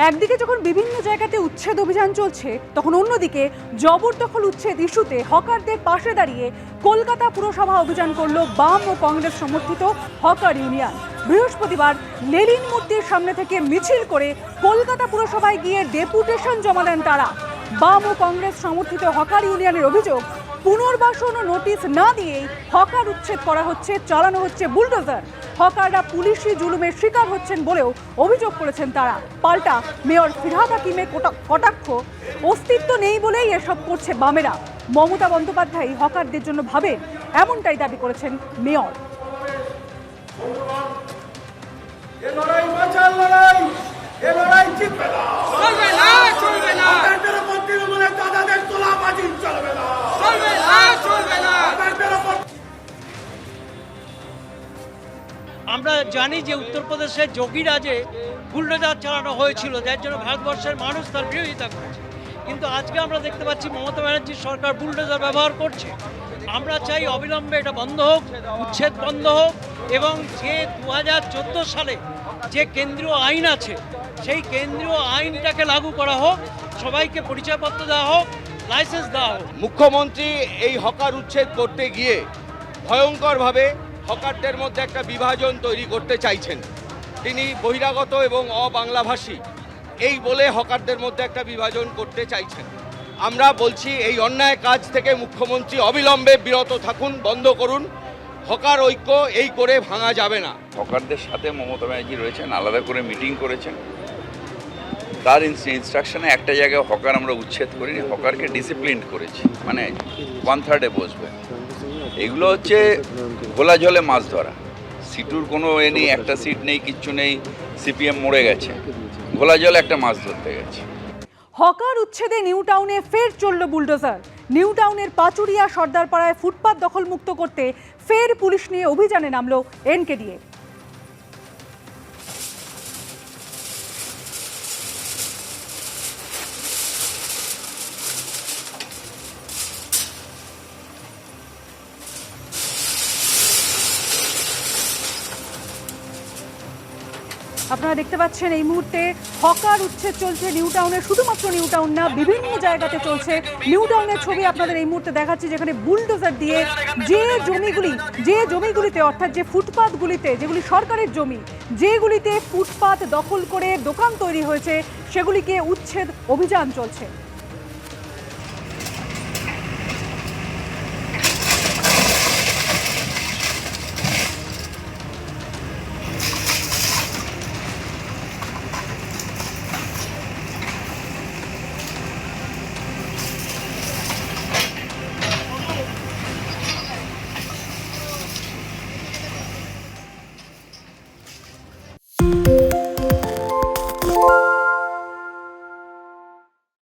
একদিকে যখন বিভিন্ন জায়গাতে উচ্ছেদ অভিযান চলছে, তখন অন্যদিকে জবরদখল উচ্ছেদ ইস্যুতে হকারদের পাশে দাঁড়িয়ে কলকাতা পুরসভা অভিযান করল বাম ও কংগ্রেস সমর্থিত হকার ইউনিয়ন। বৃহস্পতিবার লেনিন মূর্তির সামনে থেকে মিছিল করে কলকাতা পুরসভায় গিয়ে ডেপুটেশন জমা দেন তারা। বাম ও কংগ্রেস সমর্থিত হকার ইউনিয়নের অভিযোগ, পুনর্বাসন ও নোটিশ না দিয়েই হকার উচ্ছেদ করা হচ্ছে, চালানো হচ্ছে বুলডোজার। হকাররা পুলিশি জুলুমের শিকার হচ্ছেন বলেও অভিযোগ করেছেন তারা। পাল্টা মেয়র ফিরহাদ হাকিমের কটাক্ষ, অস্তিত্ব নেই বলেই এসব করছে বামেরা। মমতা বন্দ্যোপাধ্যায় হকারদের জন্য ভাবেন, এমনটাই দাবি করেছেন মেয়র। আমরা জানি যে উত্তরপ্রদেশের যোগীরাজে বুলডোজার চালানো হয়েছিল, যার জন্য ভারতবর্ষের মানুষ তার বিরোধিতা করেছে। কিন্তু আজকে আমরা দেখতে পাচ্ছি মমতা ব্যানার্জির সরকার বুলডোজার ব্যবহার করছে। আমরা চাই অবিলম্বে এটা বন্ধ হোক, উচ্ছেদ বন্ধ হোক, এবং যে 2014 সালে যে কেন্দ্রীয় আইন আছে সেই কেন্দ্রীয় আইনটাকে লাগু করা হোক, সবাইকে পরিচয়পত্র দেওয়া হোক, লাইসেন্স দেওয়া হোক। মুখ্যমন্ত্রী এই হকার উচ্ছেদ করতে গিয়ে ভয়ঙ্করভাবে হকারদের মধ্যে একটা বিভাজন তৈরি করতে চাইছেন। তিনি বহিরাগত এবং অবাংলাভাষী এই বলে হকারদের মধ্যে একটা বিভাজন করতে চাইছেন। আমরা বলছি এই অন্যায় কাজ থেকে মুখ্যমন্ত্রী অবিলম্বে বিরত থাকুন, বন্ধ করুন। হকার ঐক্য এই করে ভাঙা যাবে না। হকারদের সাথে মমতা ব্যানার্জি রয়েছেন, আলাদা করে মিটিং করেছেন। তার ইনস্ট্রাকশনে একটা জায়গায় হকার আমরা উচ্ছেদ করিনি, হকারকে ডিসিপ্লিন করেছি, মানে 1/3 বসবে। এগুলো হচ্ছে খোলা জলে মাছ ধরা। সিটুর কোনো নেই, একটা সিট নেই, কিচ্ছু নেই, সিপিএম মরে গেছে, খোলা জলে একটা মাছ ধরতে গেছে। হকার উচ্ছেদে নিউ টাউনে ফের চলল বুলডোজার। নিউ টাউনের পাচুরিয়া সর্দারপাড়ায় ফুটপাত দখলমুক্ত করতে ফের পুলিশ নিয়ে অভিযানে নামলো এনকেডিএ। আপনারা দেখতে পাচ্ছেন এই মুহূর্তে হকার উচ্ছেদ চলছে নিউ টাউনে। শুধুমাত্র নিউ টাউন না, বিভিন্ন জায়গাতে চলছে। নিউ টাউনের ছবি আপনাদের এই মুহূর্তে দেখাচ্ছি, যেখানে বুলডোজার দিয়ে যে জমিগুলিতে অর্থাৎ যে ফুটপাতগুলিতে, যেগুলি সরকারের জমি, যেগুলিতে ফুটপাত দখল করে দোকান তৈরি হয়েছে, সেগুলিকে উচ্ছেদ অভিযান চলছে।